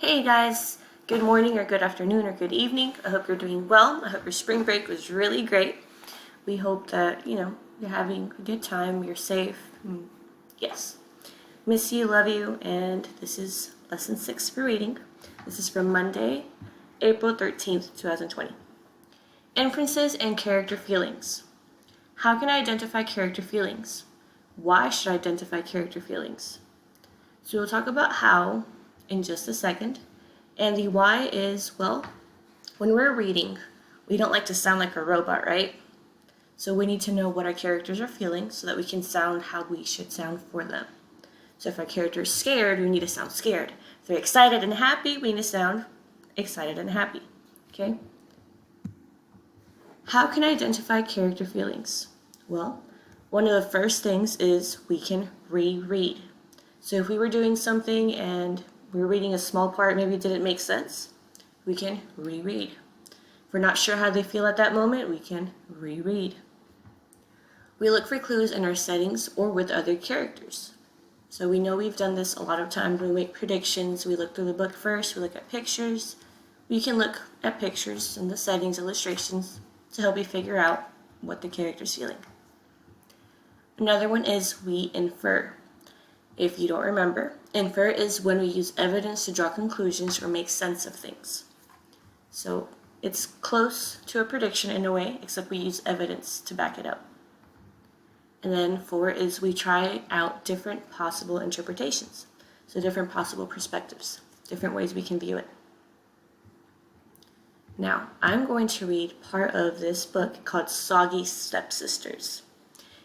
Hey guys, good morning or good afternoon or good evening. I hope you're doing well. I hope your spring break was really great. We hope that, you're having a good time, you're safe. Yes. Miss you, love you, and this is lesson 6 for reading. This is from Monday, April 13th, 2020. Inferences and character feelings. How can I identify character feelings? Why should I identify character feelings? So we'll talk about how in just a second. And the why is, well, when we're reading, we don't like to sound like a robot, right? So we need to know what our characters are feeling so that we can sound how we should sound for them. So if our character is scared, we need to sound scared. If they're excited and happy, we need to sound excited and happy. Okay? How can I identify character feelings? Well, one of the first things is we can reread. So if we were doing something and we were reading a small part, maybe it didn't make sense, we can reread. If we're not sure how they feel at that moment, we can reread. We look for clues in our settings or with other characters. So we know we've done this a lot of times when we make predictions. We look through the book first, we look at pictures. We can look at pictures and the settings, illustrations, to help you figure out what the character's feeling. Another one is we infer. If you don't remember, infer is when we use evidence to draw conclusions or make sense of things. So it's close to a prediction in a way, except we use evidence to back it up. And then 4 is we try out different possible interpretations. So different possible perspectives, different ways we can view it. Now, I'm going to read part of this book called Soggy Stepsisters.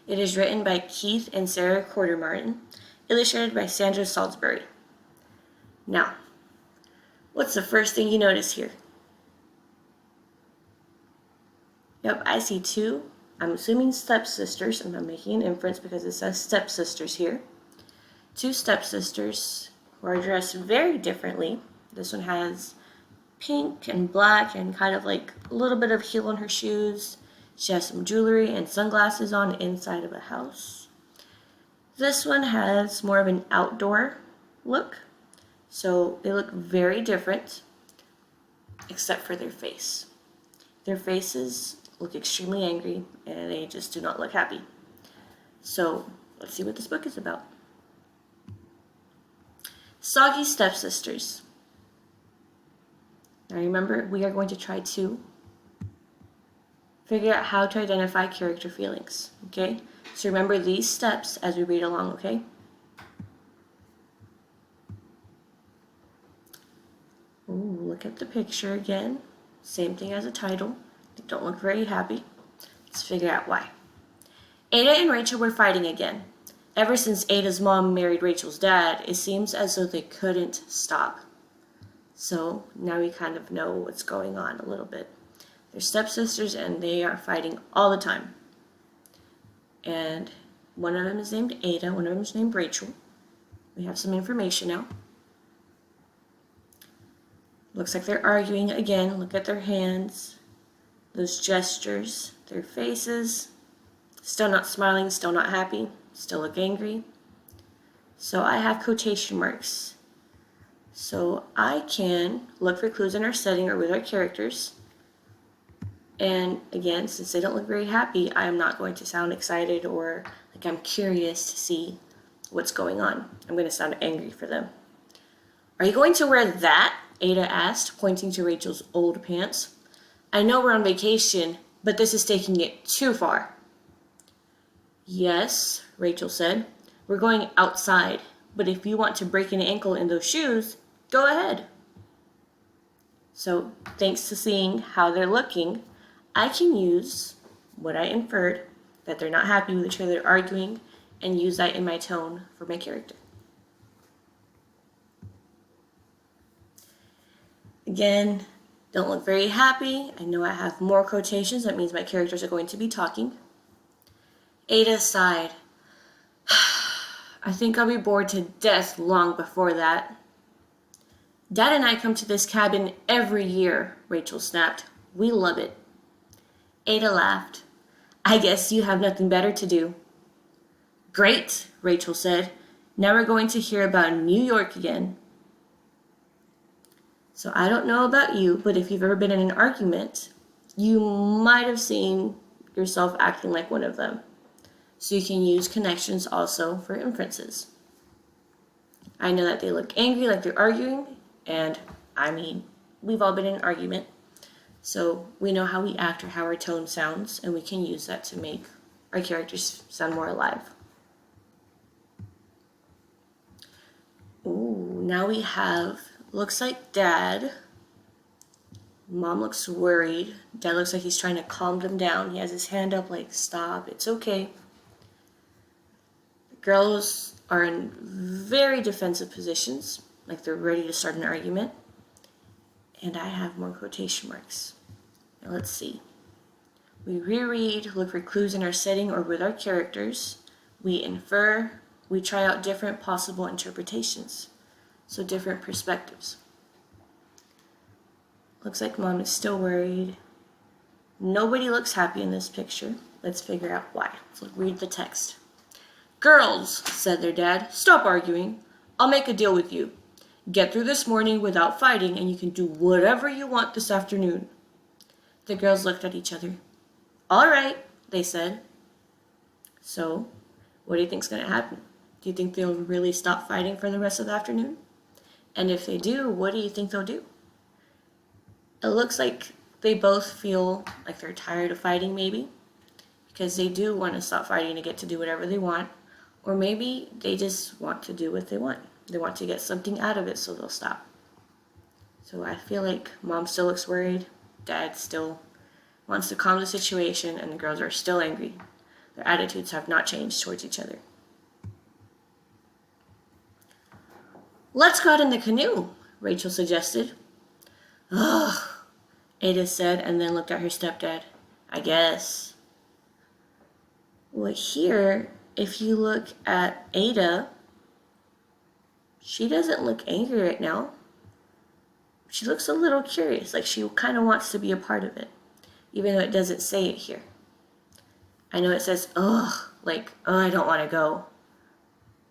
It is written by Keith and Sarah Corder Martin, illustrated by Sandra Salisbury. Now, what's the first thing you notice here? Yep, I see 2. I'm assuming stepsisters, and I'm making an inference because it says stepsisters here. 2 stepsisters who are dressed very differently. This one has pink and black and kind of like a little bit of heel on her shoes. She has some jewelry and sunglasses on inside of a house. This one has more of an outdoor look. So they look very different, except for their face. Their faces look extremely angry, and they just do not look happy. So let's see what this book is about. Soggy Stepsisters. Now remember, we are going to try to figure out how to identify character feelings, okay? So remember these steps as we read along, okay? Ooh, look at the picture again. Same thing as the title. They don't look very happy. Let's figure out why. Ada and Rachel were fighting again. Ever since Ada's mom married Rachel's dad, it seems as though they couldn't stop. So now we kind of know what's going on a little bit. They're stepsisters and they are fighting all the time. And one of them is named Ada, one of them is named Rachel. We have some information now. Looks like they're arguing again. Look at their hands, those gestures, their faces. Still not smiling, still not happy, still look angry. So I have quotation marks. So I can look for clues in our setting or with our characters. And again, since they don't look very happy, I am not going to sound excited or like I'm curious to see what's going on. I'm going to sound angry for them. Are you going to wear that? Ada asked, pointing to Rachel's old pants. I know we're on vacation, but this is taking it too far. Yes, Rachel said. We're going outside, but if you want to break an ankle in those shoes, go ahead. So, thanks to seeing how they're looking, I can use what I inferred, that they're not happy with each other arguing, and use that in my tone for my character. Again, don't look very happy. I know I have more quotations. That means my characters are going to be talking. Ada sighed. I think I'll be bored to death long before that. Dad and I come to this cabin every year, Rachel snapped. We love it. Ada laughed. I guess you have nothing better to do. Great, Rachel said. Now we're going to hear about New York again. So I don't know about you, but if you've ever been in an argument, you might have seen yourself acting like one of them. So you can use connections also for inferences. I know that they look angry, like they're arguing, and I mean, we've all been in an argument. So we know how we act or how our tone sounds, and we can use that to make our characters sound more alive. Ooh, now we have, looks like Dad. Mom looks worried. Dad looks like he's trying to calm them down. He has his hand up like, stop, it's okay. The girls are in very defensive positions, like they're ready to start an argument. And I have more quotation marks. Now let's see. We reread, look for clues in our setting or with our characters. We infer, we try out different possible interpretations. So different perspectives. Looks like Mom is still worried. Nobody looks happy in this picture. Let's figure out why. So read the text. Girls, said their dad, stop arguing. I'll make a deal with you. Get through this morning without fighting and you can do whatever you want this afternoon. The girls looked at each other. All right, they said. So, what do you think's going to happen? Do you think they'll really stop fighting for the rest of the afternoon? And if they do, what do you think they'll do? It looks like they both feel like they're tired of fighting, maybe, because they do want to stop fighting to get to do whatever they want, or maybe they just want to do what they want. They want to get something out of it, so they'll stop. So I feel like Mom still looks worried, Dad still wants to calm the situation, and the girls are still angry. Their attitudes have not changed towards each other. Let's go out in the canoe, Rachel suggested. Ugh, Ada said, and then looked at her stepdad. I guess. Well, here, if you look at Ada, she doesn't look angry right now. She looks a little curious, like she kind of wants to be a part of it, even though it doesn't say it here. I know it says, ugh, like, oh, I don't want to go.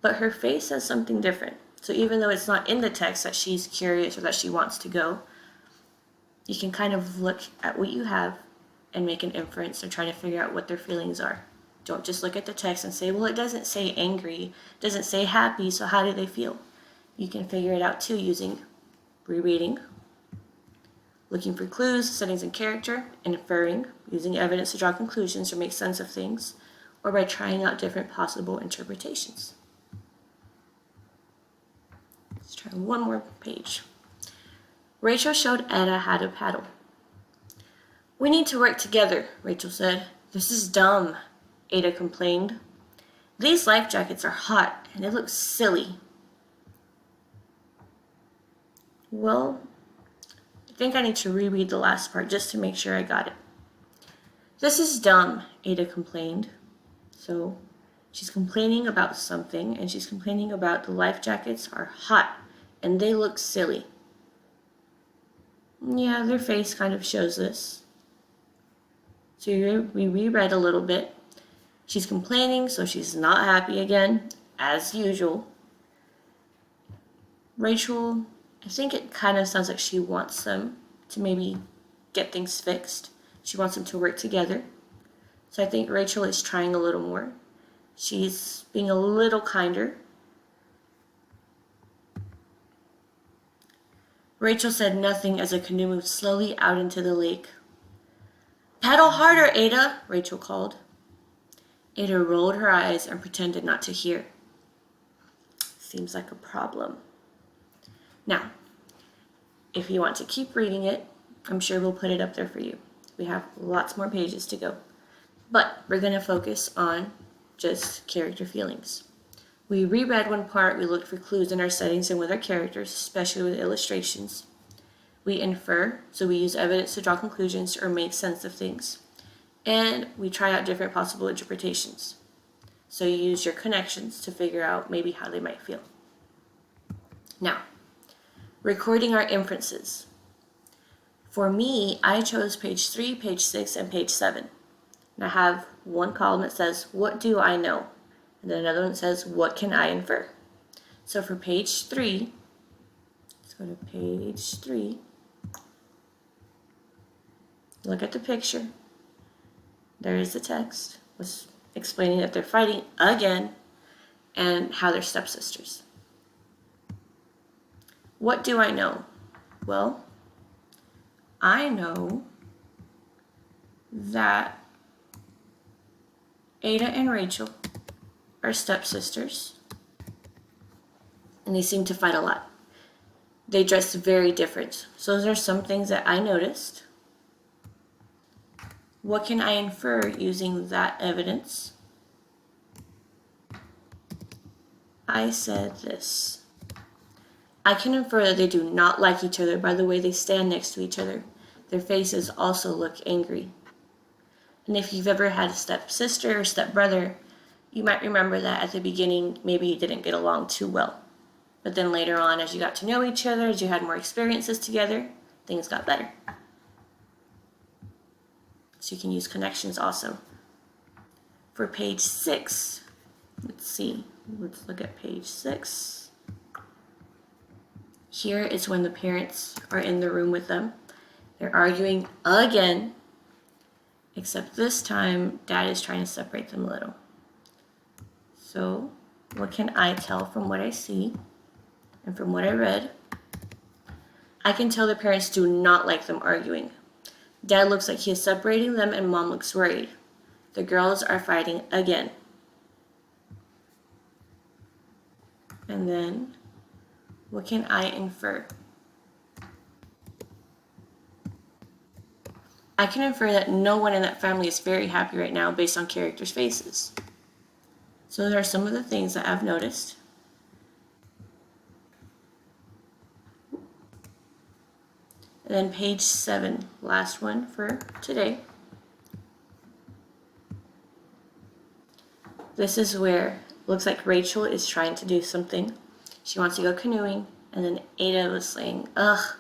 But her face says something different. So even though it's not in the text that she's curious or that she wants to go, you can kind of look at what you have and make an inference or try to figure out what their feelings are. Don't just look at the text and say, well, it doesn't say angry, it doesn't say happy, so how do they feel? You can figure it out too using rereading, looking for clues, settings, and character, inferring, using evidence to draw conclusions or make sense of things, or by trying out different possible interpretations. Let's try one more page. Rachel showed Ada how to paddle. We need to work together, Rachel said. This is dumb, Ada complained. These life jackets are hot and it looks silly. Well, I think I need to reread the last part just to make sure I got it. This is dumb, Ada complained. So she's complaining about something, and she's complaining about the life jackets are hot and they look silly. Yeah, their face kind of shows this. So we reread a little bit. She's complaining, so she's not happy again, as usual. Rachel, I think it kind of sounds like she wants them to maybe get things fixed. She wants them to work together. So I think Rachel is trying a little more. She's being a little kinder. Rachel said nothing as the canoe moved slowly out into the lake. Paddle harder, Ada, Rachel called. Ada rolled her eyes and pretended not to hear. Seems like a problem. Now, if you want to keep reading it, I'm sure we'll put it up there for you. We have lots more pages to go. But we're going to focus on just character feelings. We reread one part, we looked for clues in our settings and with our characters, especially with illustrations. We infer, so we use evidence to draw conclusions or make sense of things. And we try out different possible interpretations. So you use your connections to figure out maybe how they might feel. Now, recording our inferences. For me, I chose page 3, page 6, and page 7. And I have one column that says, what do I know? And then another one says, what can I infer? So for page 3, let's go to page 3. Look at the picture. There is the text. Was explaining that they're fighting again and how they're stepsisters. What do I know? Well, I know that Ada and Rachel are stepsisters, and they seem to fight a lot. They dress very different. So those are some things that I noticed. What can I infer using that evidence? I said this. I can infer that they do not like each other by the way they stand next to each other. Their faces also look angry. And if you've ever had a stepsister or stepbrother, you might remember that at the beginning, maybe you didn't get along too well. But then later on, as you got to know each other, as you had more experiences together, things got better. So you can use connections also. For page 6, let's look at page 6. Here is when the parents are in the room with them. They're arguing again, except this time, Dad is trying to separate them a little. So, what can I tell from what I see and from what I read? I can tell the parents do not like them arguing. Dad looks like he is separating them and Mom looks worried. The girls are fighting again. And then, what can I infer? I can infer that no one in that family is very happy right now based on characters' faces. So there are some of the things that I've noticed. And then page 7, last one for today. This is where it looks like Rachel is trying to do something. She wants to go canoeing, and then Ada was saying, ugh,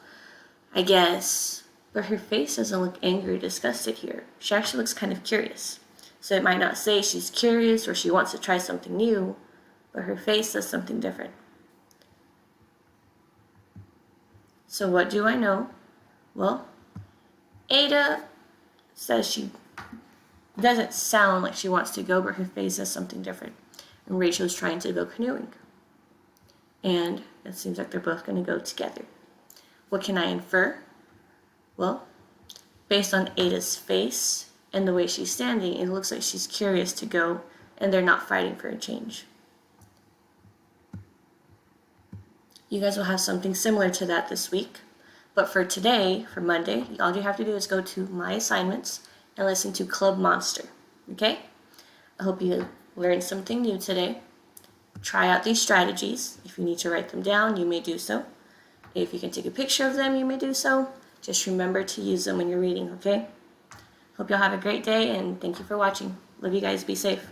I guess. But her face doesn't look angry or disgusted here. She actually looks kind of curious. So it might not say she's curious or she wants to try something new, but her face says something different. So what do I know? Well, Ada says she doesn't sound like she wants to go, but her face says something different. And Rachel's trying to go canoeing. And it seems like they're both going to go together. What can I infer? Well, based on Ada's face and the way she's standing, it looks like she's curious to go, and they're not fighting for a change. You guys will have something similar to that this week. But for today, for Monday, all you have to do is go to My Assignments and listen to Club Monster. Okay? I hope you learned something new today. Try out these strategies. If you need to write them down, you may do so. If you can take a picture of them, you may do so. Just remember to use them when you're reading, okay? Hope y'all have a great day, and thank you for watching. Love you guys. Be safe.